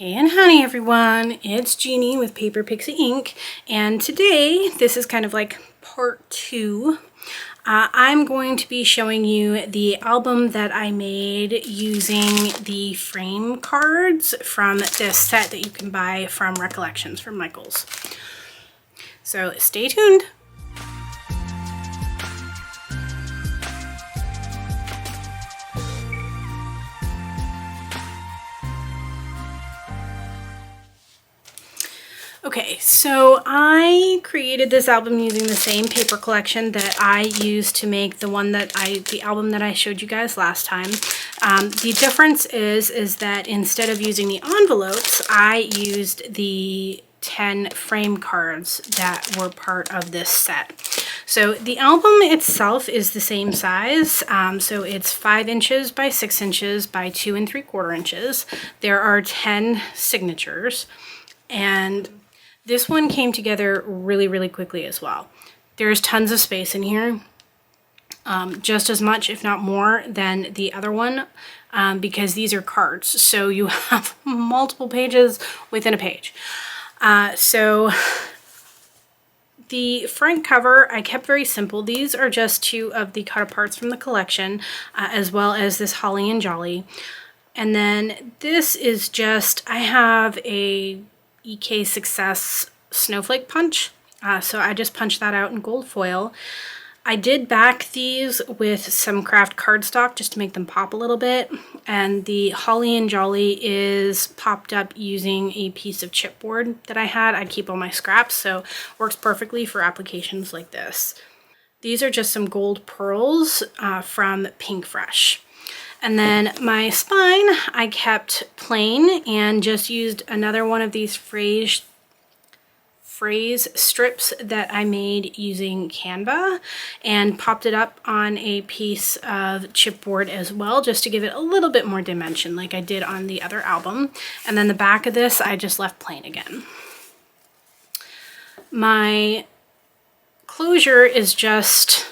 Hey and howdy everyone, it's Jeannie with Paper Pixie Ink, and today this is kind of like part 2. I'm going to be showing you the album that I made using the frame cards from this set that you can buy from Recollections from Michaels. So stay tuned. Okay, so I created this album using the same paper collection that I used to make the album that I showed you guys last time. The difference is that instead of using the envelopes, I used the 10 frame cards that were part of this set. So the album itself is the same size, so it's 5 inches by 6 inches by 2 3/4 inches. There are 10 signatures, and this one came together really quickly as well. There's tons of space in here, just as much if not more than the other one, because these are cards, so you have multiple pages within a page. So the front cover I kept very simple. These are just 2 of the cut aparts from the collection, as well as this Holly and Jolly. And then this is just, I have a EK Success snowflake punch, so I just punched that out in gold foil. I did back these with some craft cardstock just to make them pop a little bit, and the Holly and Jolly is popped up using a piece of chipboard that I had. I keep all my scraps, so works perfectly for applications like this. These are just some gold pearls from Pink Fresh. And then my spine I kept plain and just used another one of these phrase strips that I made using Canva and popped it up on a piece of chipboard as well, just to give it a little bit more dimension like I did on the other album. And then the back of this I just left plain again. My closure is just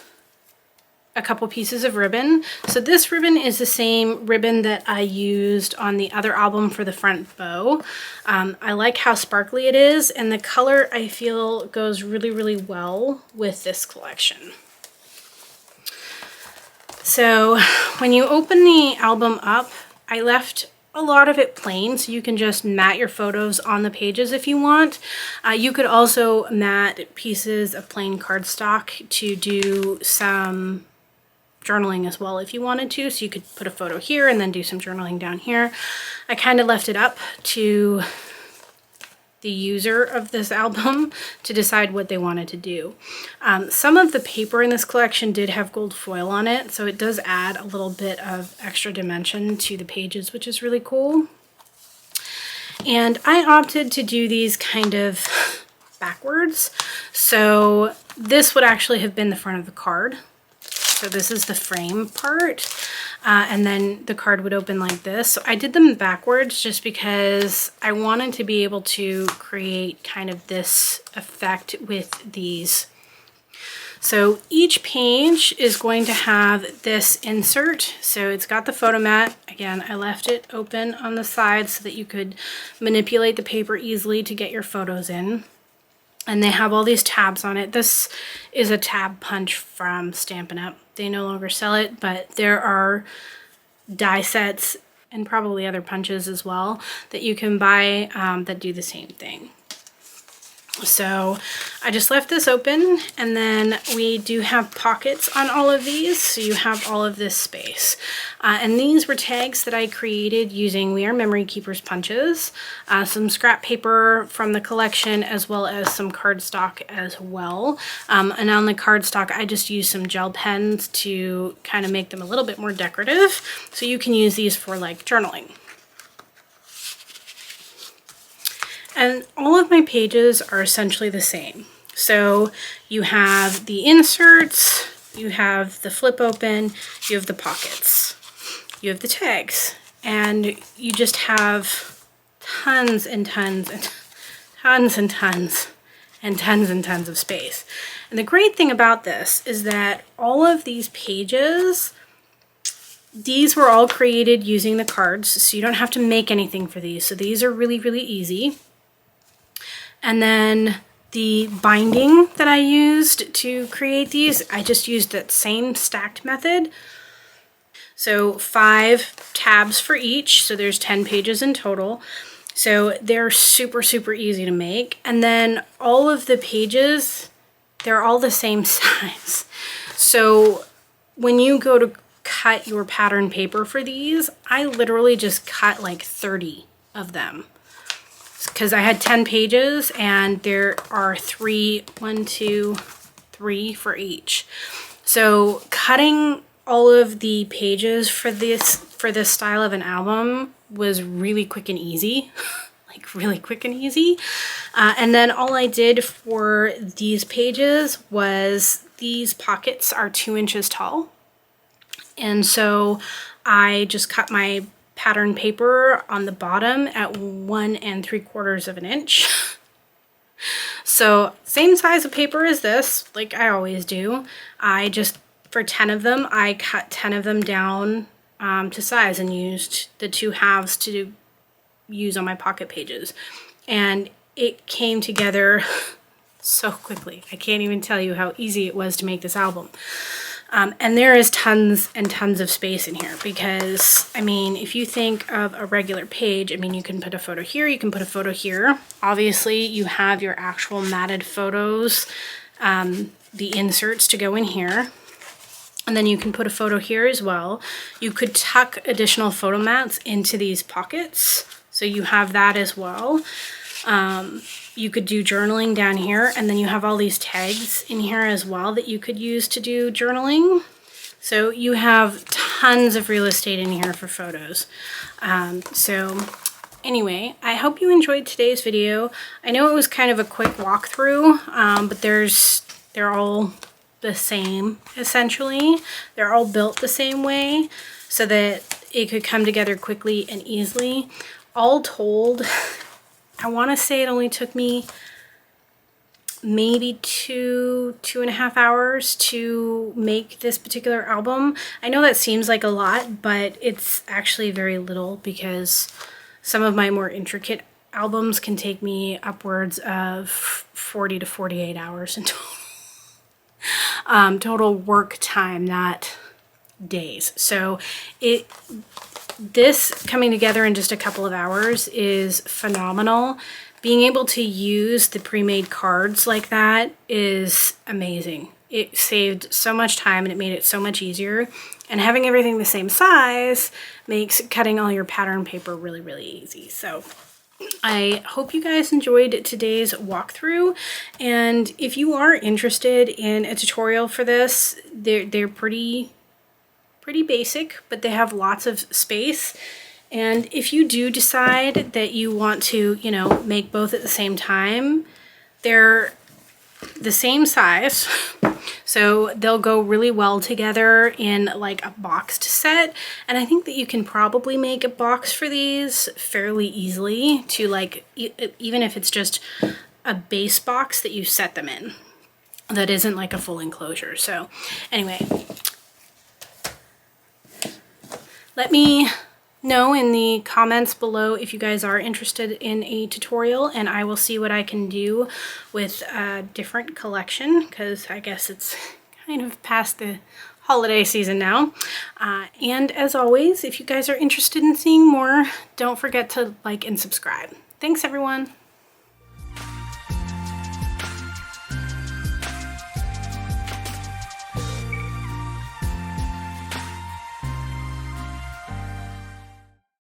a couple pieces of ribbon. So this ribbon is the same ribbon that I used on the other album for the front bow. I like how sparkly it is, and the color I feel goes really well with this collection. So when you open the album up, I left a lot of it plain, so you can just mat your photos on the pages if you want. You could also mat pieces of plain cardstock to do some journaling as well if you wanted to, so you could put a photo here and then do some journaling down here. I kind of left it up to the user of this album to decide what they wanted to do. Some of the paper in this collection did have gold foil on it, so it does add a little bit of extra dimension to the pages, which is really cool. And I opted to do these kind of backwards, so this would actually have been the front of the card. So this is the frame part, and then the card would open like this. So I did them backwards just because I wanted to be able to create kind of this effect with these. So each page is going to have this insert. So it's got the photo mat. Again, I left it open on the side so that you could manipulate the paper easily to get your photos in. And they have all these tabs on it. This is a tab punch from Stampin' Up. They no longer sell it, but there are die sets and probably other punches as well that you can buy that do the same thing. So I just left this open, and then we do have pockets on all of these, so you have all of this space. And these were tags that I created using We Are Memory Keepers punches, some scrap paper from the collection, as well as some cardstock as well. And on the cardstock, I just used some gel pens to kind of make them a little bit more decorative, so you can use these for like journaling. And all of my pages are essentially the same. So you have the inserts, you have the flip open, you have the pockets, you have the tags, and you just have tons and tons and tons and tons and tons and tons of space. And the great thing about this is that all of these pages these were all created using the cards, so you don't have to make anything for these. So these are really, really easy. And then the binding that I used to create these, I just used that same stacked method. So 5 tabs for each, so there's 10 pages in total. So they're super, super easy to make. And then all of the pages, they're all the same size. So when you go to cut your pattern paper for these, I literally just cut like 30 of them because I had 10 pages and there are 3 for each. So cutting all of the pages for this style of an album was really quick and easy. Like really quick and easy. And then all I did for these pages was these pockets are 2 inches tall. And so I just cut my pattern paper on the bottom at 1 3/4 inch. So same size of paper as this, like I always do. I just, for 10 of them, I cut 10 of them down to size and used the 2 halves to use on my pocket pages. And it came together so quickly. I can't even tell you how easy it was to make this album. And there is tons and tons of space in here because, I mean, if you think of a regular page, I mean, you can put a photo here, you can put a photo here. Obviously, you have your actual matted photos, the inserts to go in here. And then you can put a photo here as well. You could tuck additional photo mats into these pockets. So you have that as well. You could do journaling down here, and then you have all these tags in here as well that you could use to do journaling. So you have tons of real estate in here for photos. So anyway, I hope you enjoyed today's video. I know it was kind of a quick walkthrough, but they're all the same, essentially. They're all built the same way so that it could come together quickly and easily. All told, I want to say it only took me maybe 2.5 hours to make this particular album. I know that seems like a lot, but it's actually very little because some of my more intricate albums can take me upwards of 40 to 48 hours in total. Total work time, not days. So this coming together in just a couple of hours is phenomenal. Being able to use the pre-made cards like that is amazing. It saved so much time and it made it so much easier. And having everything the same size makes cutting all your pattern paper really, really easy. So I hope you guys enjoyed today's walkthrough. And if you are interested in a tutorial for this, they're pretty basic, but they have lots of space. And if you do decide that you want to, you know, make both at the same time, they're the same size. So they'll go really well together in like a boxed set. And I think that you can probably make a box for these fairly easily to like, even if it's just a base box that you set them in. That isn't like a full enclosure. So anyway, let me know in the comments below if you guys are interested in a tutorial, and I will see what I can do with a different collection because I guess it's kind of past the holiday season now. And as always, if you guys are interested in seeing more, don't forget to like and subscribe. Thanks everyone.